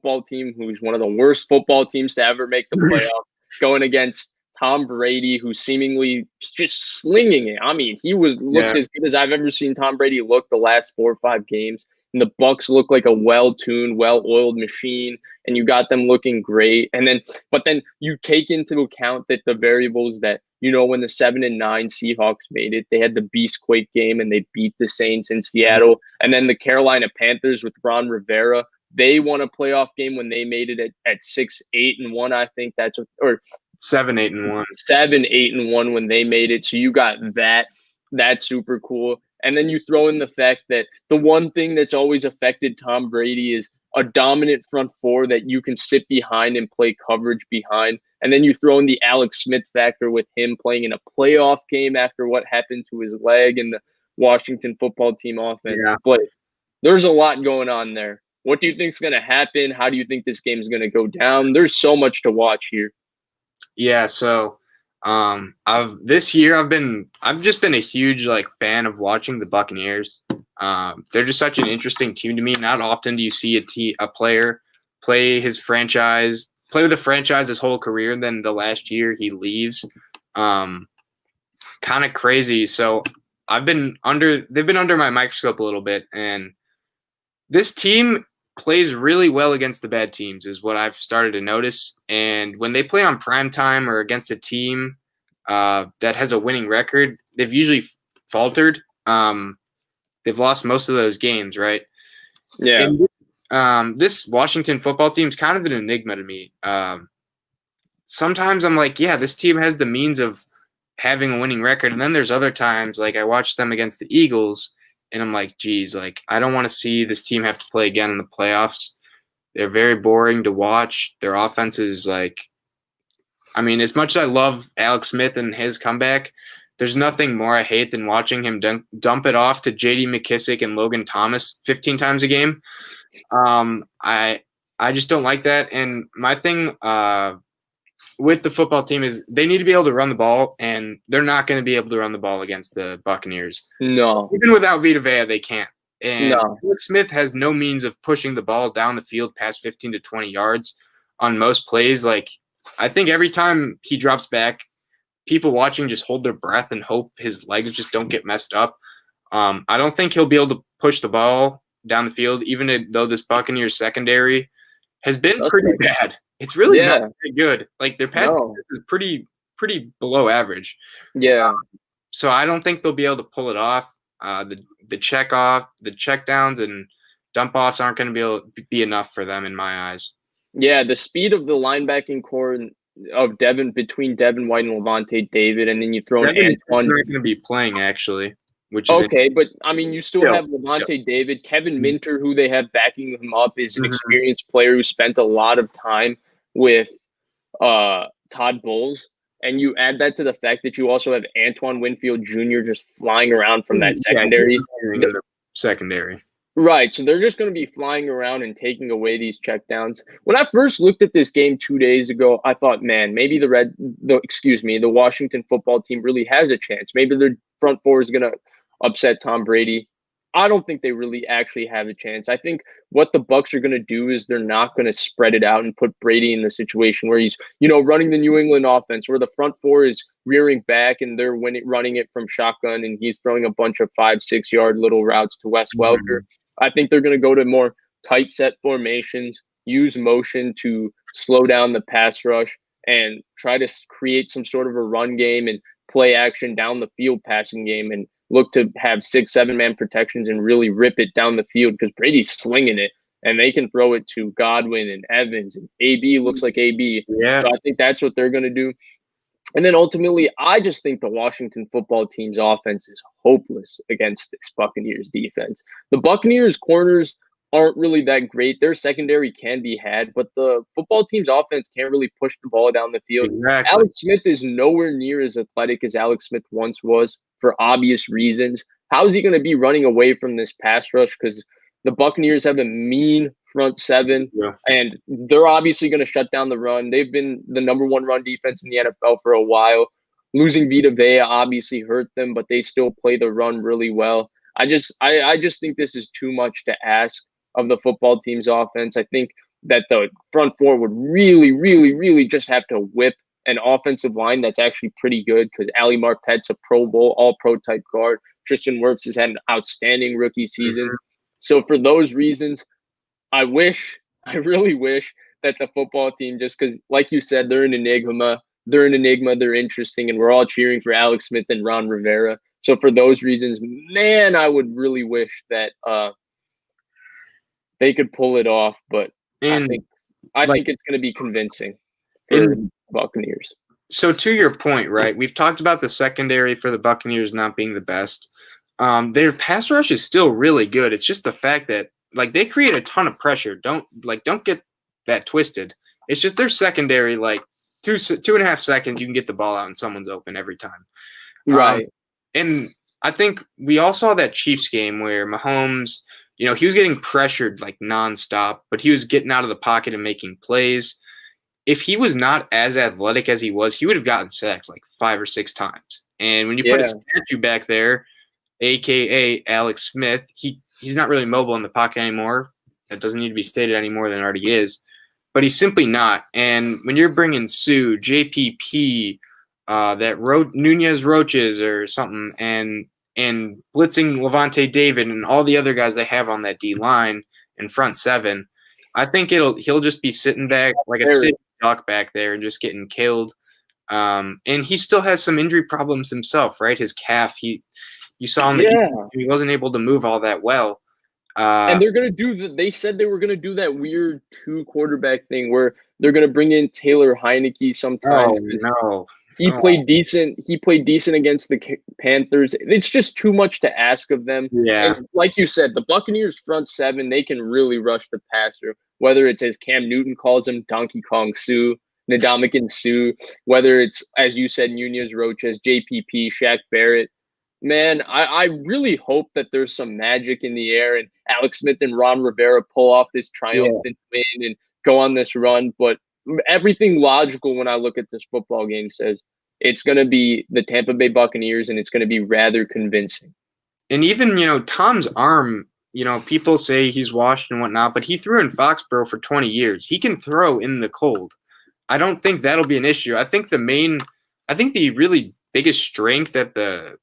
football team, who's one of the worst football teams to ever make the playoffs, going against Tom Brady, who's seemingly just slinging it. I mean, he looked Yeah. as good as I've ever seen Tom Brady look the last 4 or 5 games. And the Bucs look like a well-tuned, well-oiled machine, and you got them looking great. But then you take into account that the variables that when the 7-9 Seahawks made it, they had the Beastquake game and they beat the Saints in Seattle, and then the Carolina Panthers with Ron Rivera. They won a playoff game when they made it at 6-8-1. I think that's or 7-8-1. 7-8-1 when they made it. So you got that. That's super cool. And then you throw in the fact that the one thing that's always affected Tom Brady is a dominant front four that you can sit behind and play coverage behind. And then you throw in the Alex Smith factor with him playing in a playoff game after what happened to his leg in the Washington football team offense. Yeah. But there's a lot going on there. What do you think is going to happen? How do you think this game is going to go down? There's so much to watch here. Yeah, so this year I've just been a huge fan of watching the Buccaneers. They're just such an interesting team to me. Not often do you see a player play with the franchise his whole career, and then the last year he leaves. Kind of crazy. So they've been under my microscope a little bit, and this team plays really well against the bad teams is what I've started to notice. And when they play on primetime or against a team that has a winning record, they've usually faltered. They've lost most of those games, right? Yeah. And this Washington football team is kind of an enigma to me. Sometimes I'm like, yeah, this team has the means of having a winning record. And then there's other times, like I watched them against the Eagles, and I'm like, geez, I don't want to see this team have to play again in the playoffs. They're very boring to watch. Their offense is as much as I love Alex Smith and his comeback, there's nothing more I hate than watching him dump it off to J.D. McKissick and Logan Thomas 15 times a game. I just don't like that. And my thing with the football team is they need to be able to run the ball, and they're not going to be able to run the ball against the Buccaneers. No. Even without Vita Vea, they can't. And No. Alex Smith has no means of pushing the ball down the field past 15 to 20 yards on most plays. I think every time he drops back, people watching just hold their breath and hope his legs just don't get messed up. I don't think he'll be able to push the ball down the field, even though this Buccaneers secondary has been pretty bad. It's really not very good. Their pass defense is pretty below average. Yeah. So I don't think they'll be able to pull it off. The check downs and dump offs aren't going to be able to be enough for them in my eyes. Yeah, the speed of the linebacking core of between Devin White and Levante David, and then you throw in Antoine. They're going to be playing actually, which is okay. But I mean, you still have Levante David, Kevin Minter, who they have backing him up, is an experienced player who spent a lot of time with Todd Bowles. And you add that to the fact that you also have Antoine Winfield Jr. just flying around from that secondary. Right. So they're just going to be flying around and taking away these checkdowns. When I first looked at this game 2 days ago, I thought, man, maybe the Washington football team really has a chance. Maybe their front four is going to upset Tom Brady. I don't think they really actually have a chance. I think what the Bucs are going to do is they're not going to spread it out and put Brady in the situation where he's, running the New England offense, where the front four is rearing back and they're running it from shotgun, and he's throwing a bunch of 5-6 yard little routes to Wes Welker. I think they're going to go to more tight set formations, use motion to slow down the pass rush, and try to create some sort of a run game and play action down the field passing game, and look to have 6-7 man protections and really rip it down the field, because Brady's slinging it and they can throw it to Godwin and Evans, and AB looks like AB. Yeah. So I think that's what they're going to do. And then ultimately, I just think the Washington football team's offense is hopeless against this Buccaneers defense. The Buccaneers corners aren't really that great. Their secondary can be had, but the football team's offense can't really push the ball down the field. Exactly. Alex Smith is nowhere near as athletic as Alex Smith once was, for obvious reasons. How is he going to be running away from this pass rush? Because the Buccaneers have a mean front seven, and they're obviously going to shut down the run. They've been the number one run defense in the NFL for a while. Losing Vita Vea obviously hurt them, but they still play the run really well. I just think this is too much to ask of the football team's offense. I think that the front four would really, really, really just have to whip an offensive line that's actually pretty good because Ali Marpet's a Pro Bowl, all-pro type guard. Tristan Wirfs has had an outstanding rookie season. So for those reasons, I really wish that the football team, just because, like you said, they're an enigma. They're an enigma. They're interesting, and we're all cheering for Alex Smith and Ron Rivera. So for those reasons, man, I would really wish that they could pull it off. But I think it's going to be convincing for Buccaneers. So to your point, right? We've talked about the secondary for the Buccaneers not being the best. Their pass rush is still really good. It's just the fact that they create a ton of pressure. Don't get that twisted. It's just their secondary, 2.5 seconds, you can get the ball out and someone's open every time. Right. And I think we all saw that Chiefs game where Mahomes, he was getting pressured nonstop, but he was getting out of the pocket and making plays. If he was not as athletic as he was, he would have gotten sacked 5 or 6 times. And when you put a statue back there, a.k.a. Alex Smith, he's not really mobile in the pocket anymore. That doesn't need to be stated any more than it already is. But he's simply not. And when you're bringing Sue, JPP, Nunez Roaches or something, and blitzing Levante David and all the other guys they have on that D line in front seven, I think he'll just be sitting back like a sitting duck back there and just getting killed. And he still has some injury problems himself, right? His calf, you saw him. He wasn't able to move all that well. And they're gonna they said they were gonna do that weird 2 quarterback thing where they're gonna bring in Taylor Heineke sometimes. Oh no. He played decent. He played decent against the Panthers. It's just too much to ask of them. Yeah. And like you said, the Buccaneers front seven, they can really rush the passer, whether it's, as Cam Newton calls him, Donkey Kong Sue, Ndamukong Suh, whether it's, as you said, Nunez Roaches, JPP, Shaq Barrett. Man, I really hope that there's some magic in the air and Alex Smith and Ron Rivera pull off this triumphant win and go on this run. But everything logical when I look at this football game says it's going to be the Tampa Bay Buccaneers, and it's going to be rather convincing. And even, Tom's arm, people say he's washed and whatnot, but he threw in Foxborough for 20 years. He can throw in the cold. I don't think that'll be an issue. I think the really biggest strength that the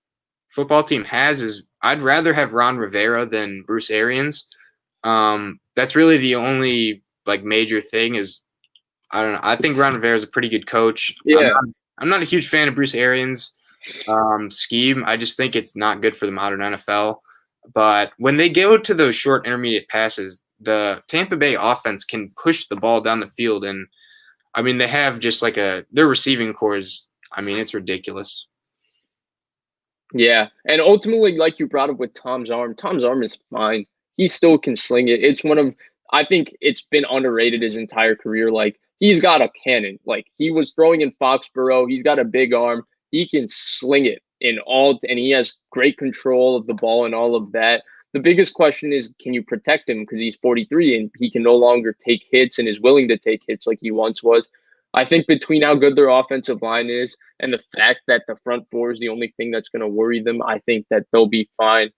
football team has is I'd rather have Ron Rivera than Bruce Arians. That's really the only major thing is, I don't know. I think Ron Rivera is a pretty good coach. Yeah. I'm not a huge fan of Bruce Arians' scheme. I just think it's not good for the modern NFL. But when they go to those short intermediate passes, the Tampa Bay offense can push the ball down the field. And, they have just their receiving core is, it's ridiculous. Yeah. And ultimately, like you brought up with Tom's arm is fine. He still can sling it. It's I think it's been underrated his entire career. He's got a cannon. He was throwing in Foxborough. He's got a big arm. He can sling it and he has great control of the ball and all of that. The biggest question is, can you protect him? Because he's 43 and he can no longer take hits and is willing to take hits like he once was. I think between how good their offensive line is and the fact that the front four is the only thing that's going to worry them, I think that they'll be fine.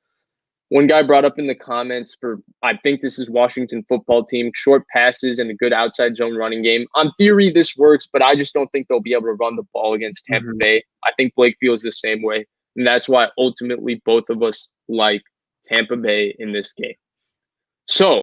One guy brought up in the comments I think this is Washington football team, short passes and a good outside zone running game. On theory, this works, but I just don't think they'll be able to run the ball against Tampa Bay. I think Blake feels the same way. And that's why ultimately both of us like Tampa Bay in this game. So